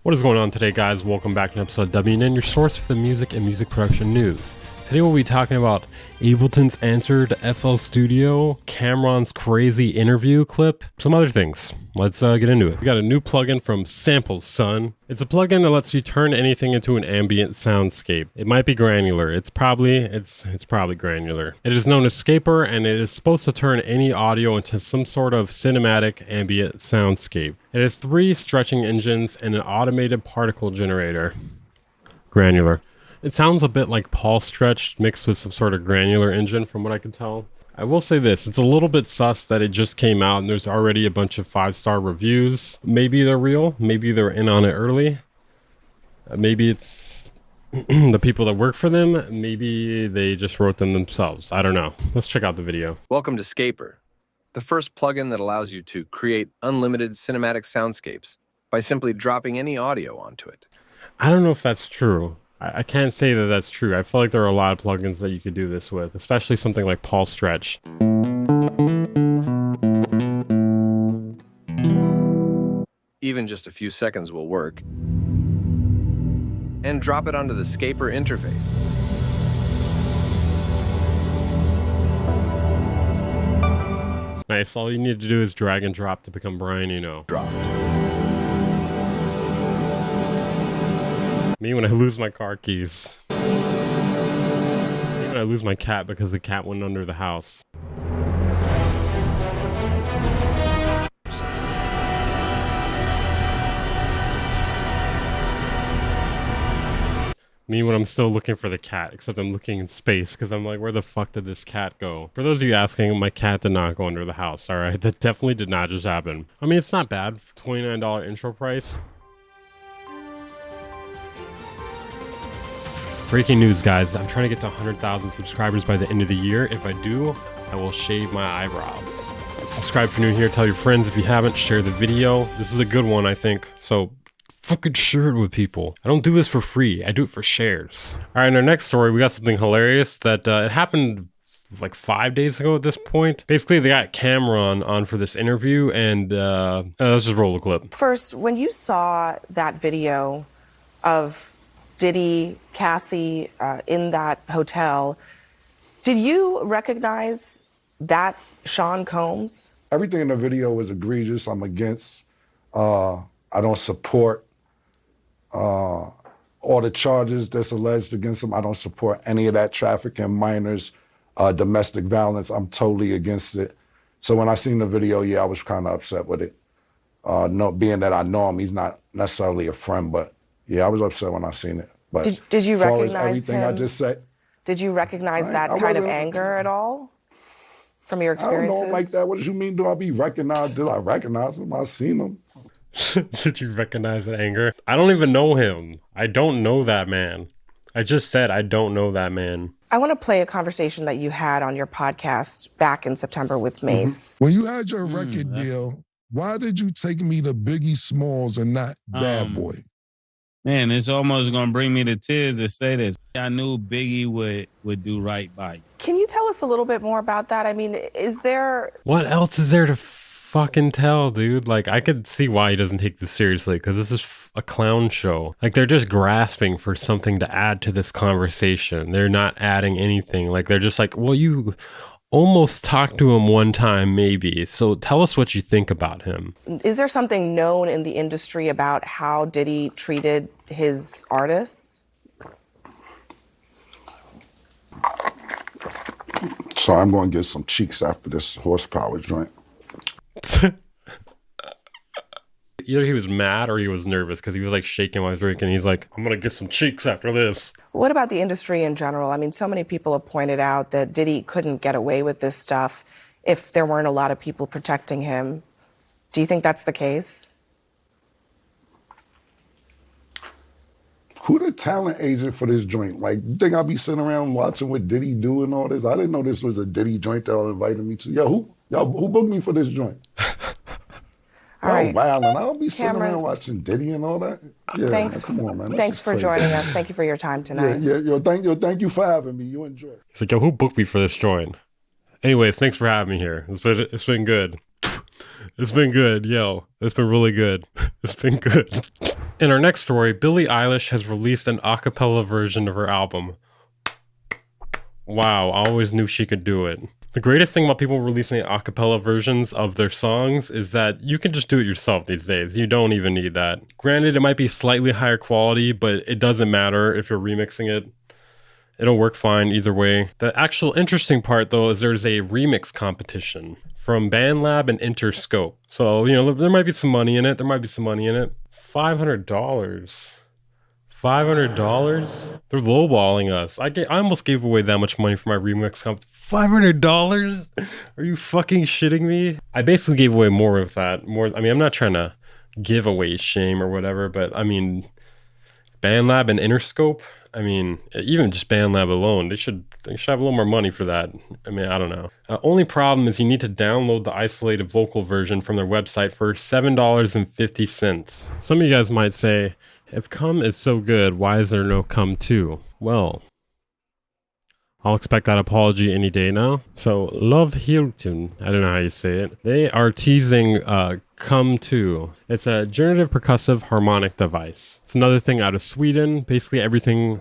What is going on today, guys? Welcome back to an episode of WN, your source for the music and music production news. Today we'll be talking about Ableton's answer to FL Studio, Cameron's crazy interview clip, some other things. Let's get into it. We got a new plugin from Samples, son. It's a plugin that lets you turn anything into an ambient soundscape. It might be granular. It's probably granular. It is known as SCAPER, and it is supposed to turn any audio into some sort of cinematic ambient soundscape. It has 3 stretching engines and an automated particle generator. Granular. It sounds a bit like pulse stretched mixed with some sort of granular engine from what I can tell. I will say this, it's a little bit sus that it just came out and there's already a bunch of 5-star reviews. Maybe they're real, maybe they're in on it early. Maybe it's the people that work for them, maybe they just wrote them themselves. I don't know. Let's check out the video. Welcome to SCAPER, the first plugin that allows you to create unlimited cinematic soundscapes by simply dropping any audio onto it. I don't know if that's true. I can't say that that's true. I feel like there are a lot of plugins that you could do this with, especially something like Pulse Stretch. Even just a few seconds will work. And drop it onto the SCAPER interface. Nice. All you need to do is drag and drop to become Brian, you know. Dropped. Me when I lose my car keys. Me when I lose my cat because the cat went under the house. Me when I'm still looking for the cat, except I'm looking in space because I'm like, where the fuck did this cat go? For those of you asking, my cat did not go under the house, alright? That definitely did not just happen. I mean, it's not bad for $29 intro price. Breaking news, guys. I'm trying to get to 100,000 subscribers by the end of the year. If I do, I will shave my eyebrows. Subscribe if you're new here. Tell your friends if you haven't. Share the video. This is a good one, I think. So fucking share it with people. I don't do this for free. I do it for shares. All right, in our next story, we got something hilarious that it happened like 5 days ago at this point. Basically, they got Cameron on for this interview, and let's just roll the clip. First, when you saw that video of Diddy, Cassie in that hotel, did you recognize that Sean Combs? Everything in the video was egregious. I'm against. I don't support all the charges that's alleged against him. I don't support any of that trafficking, minors, domestic violence. I'm totally against it. So when I seen the video, yeah, I was kind of upset with it. Being that I know him, he's not necessarily a friend, but yeah, I was upset when I seen it. But did you recognize him? I just said. Did you recognize that kind of anger at all from your experiences? I don't know like that. What did you mean? Do I be recognized? Did I recognize him? I seen him. Did you recognize the anger? I don't even know him. I don't know that man. I just said I don't know that man. I want to play a conversation that you had on your podcast back in September with Mace. When you had your record deal, why did you take me to Biggie Smalls and not Bad Boy? Man, it's almost going to bring me to tears to say this. I knew Biggie would do right by you. Can you tell us a little bit more about that? I mean, is there... What else is there to fucking tell, dude? Like, I could see why he doesn't take this seriously, because this is a clown show. Like, they're just grasping for something to add to this conversation. They're not adding anything. Like, they're just like, well, you almost talked to him one time, maybe. So tell us what you think about him. Is there something known in the industry about how Diddy treated his artists? So I'm going to get some cheeks after this horsepower joint. Either he was mad or he was nervous because he was like shaking while he was drinking. He's like, I'm going to get some cheeks after this. What about the industry in general? I mean, so many people have pointed out that Diddy couldn't get away with this stuff if there weren't a lot of people protecting him. Do you think that's the case? Who the talent agent for this joint? Like, you think I'll be sitting around watching what Diddy do and all this? I didn't know this was a Diddy joint that invited me to. Yo, who booked me for this joint? All right. Wow, and I'll be sitting around watching Diddy and all that. Yeah, thanks. Man, come on, man. Thanks for joining us. Thank you for your time tonight. Thank you for having me. You enjoy. It's like, yo, who booked me for this joint? Anyways, thanks for having me here. It's been good. It's been good, yo. It's been really good. It's been good. In our next story, Billie Eilish has released an a cappella version of her album. Wow, I always knew she could do it. The greatest thing about people releasing a cappella versions of their songs is that you can just do it yourself these days. You don't even need that. Granted, it might be slightly higher quality, but it doesn't matter if you're remixing it. It'll work fine either way. The actual interesting part, though, is there's a remix competition from BandLab and Interscope. So, you know, there might be some money in it. $500. $500? They're lowballing us. I almost gave away that much money for my remix comp. $500? Are you fucking shitting me? I basically gave away more of that. I mean, I'm not trying to give away shame or whatever, but I mean, BandLab and Interscope, I mean, even just BandLab alone, they should have a little more money for that. I mean, I don't know. Only problem is you need to download the isolated vocal version from their website for $7.50. Some of you guys might say, if CRUM is so good, why is there no CRUM 2? Well, I'll expect that apology any day now. So, Love Hilton, I don't know how you say it. They are teasing CRUM 2. It's a generative percussive harmonic device. It's another thing out of Sweden. Basically everything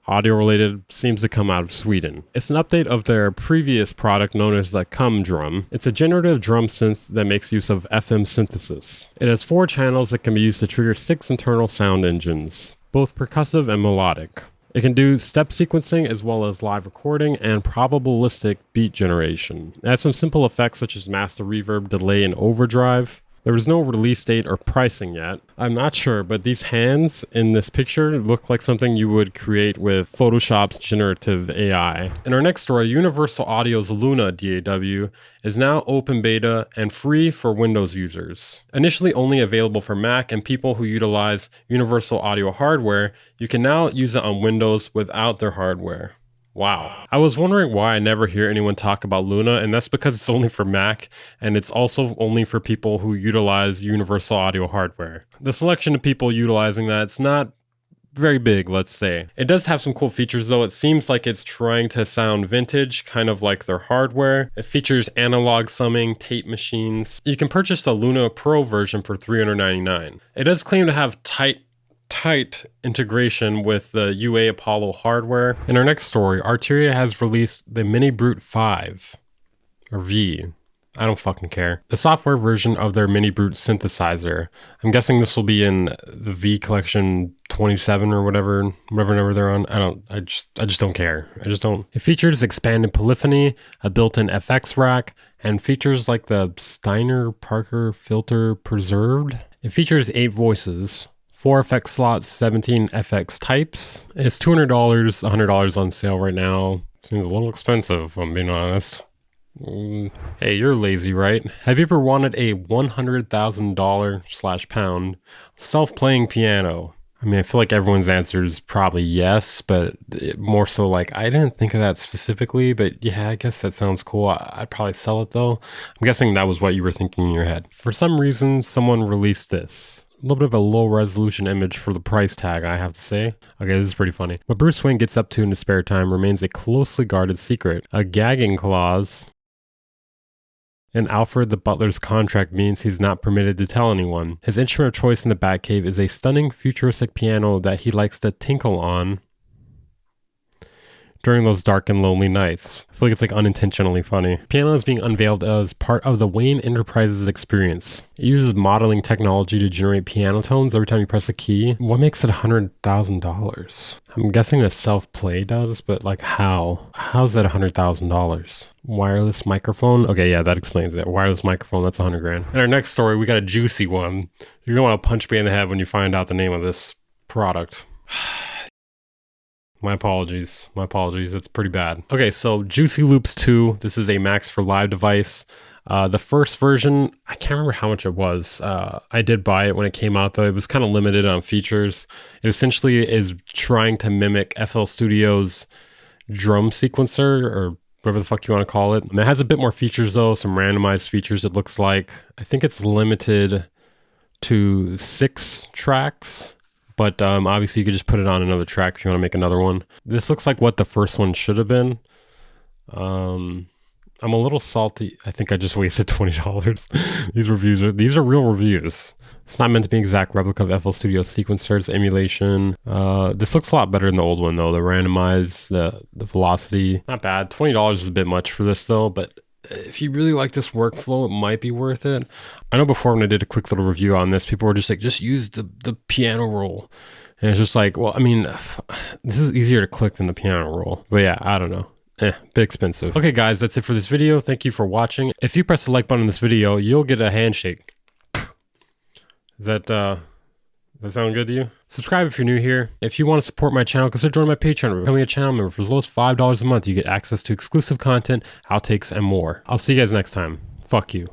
audio related seems to come out of Sweden. It's an update of their previous product known as the CRUM drum. It's a generative drum synth that makes use of FM synthesis. It has 4 channels that can be used to trigger 6 internal sound engines, both percussive and melodic. It can do step sequencing as well as live recording and probabilistic beat generation. It has some simple effects such as master reverb, delay, and overdrive. There was no release date or pricing yet. I'm not sure, but these hands in this picture look like something you would create with Photoshop's generative AI. In our next story, Universal Audio's Luna DAW is now open beta and free for Windows users. Initially only available for Mac and people who utilize Universal Audio hardware, you can now use it on Windows without their hardware. Wow. I was wondering why I never hear anyone talk about Luna, and that's because it's only for Mac, and it's also only for people who utilize Universal Audio hardware. The selection of people utilizing that's not very big, let's say. It does have some cool features though. It seems like it's trying to sound vintage, kind of like their hardware. It features analog summing, tape machines. You can purchase the Luna Pro version for $399. It does claim to have tight integration with the UA Apollo hardware. In our next story, Arturia has released the MINIBRUTE 5, or V. I don't fucking care. The software version of their MINIBRUTE synthesizer. I'm guessing this will be in the V collection 27 or whatever number they're on. I just don't care. It features expanded polyphony, a built-in FX rack, and features like the Steiner Parker filter preserved. It features 8 voices, 4 FX slots, 17 FX types. It's $200, $100 on sale right now. Seems a little expensive, if I'm being honest. Hey, you're lazy, right? Have you ever wanted a $100,000/pound self-playing piano? I mean, I feel like everyone's answer is probably yes, but more so like, I didn't think of that specifically, but yeah, I guess that sounds cool. I'd probably sell it though. I'm guessing that was what you were thinking in your head. For some reason, someone released this. A little bit of a low resolution image for the price tag, I have to say. Okay, this is pretty funny. What Bruce Wayne gets up to in his spare time remains a closely guarded secret. A gagging clause in Alfred the Butler's contract means he's not permitted to tell anyone. His instrument of choice in the Batcave is a stunning futuristic piano that he likes to tinkle on during those dark and lonely nights. I feel like it's like unintentionally funny. Piano is being unveiled as part of the Wayne Enterprises experience. It uses modeling technology to generate piano tones every time you press a key. What makes it $100,000? I'm guessing that self-play does, but like how? How's that $100,000? Wireless microphone? Okay, yeah, that explains it. Wireless microphone, that's $100,000. In our next story, we got a juicy one. You're gonna want to punch me in the head when you find out the name of this product. My apologies. It's pretty bad. Okay, so Juicy Loops 2. This is a Max for Live device. The first version, I can't remember how much it was. I did buy it when it came out, though. It was kind of limited on features. It essentially is trying to mimic FL Studio's drum sequencer, or whatever the fuck you want to call it. And it has a bit more features, though. Some randomized features, it looks like. I think it's limited to 6 tracks. But obviously you could just put it on another track if you want to make another one. This looks like what the first one should have been. I I'm a little salty. I think I just wasted $20. These are real reviews. It's not meant to be an exact replica of FL Studio sequencers emulation. This looks a lot better than the old one though. The randomized, the velocity, not bad. $20 is a bit much for this though, but if you really like this workflow, it might be worth it. I know before when I did a quick little review on this, people were just like, just use the piano roll. And it's just like, well, I mean, this is easier to click than the piano roll. But yeah, I don't know. Bit expensive. Okay guys, that's it for this video. Thank you for watching. If you press the like button on this video, you'll get a handshake. Does that sound good to you? Subscribe if you're new here. If you want to support my channel, consider joining my Patreon. Becoming a channel member for as low as $5 a month. You get access to exclusive content, outtakes, and more. I'll see you guys next time. Fuck you.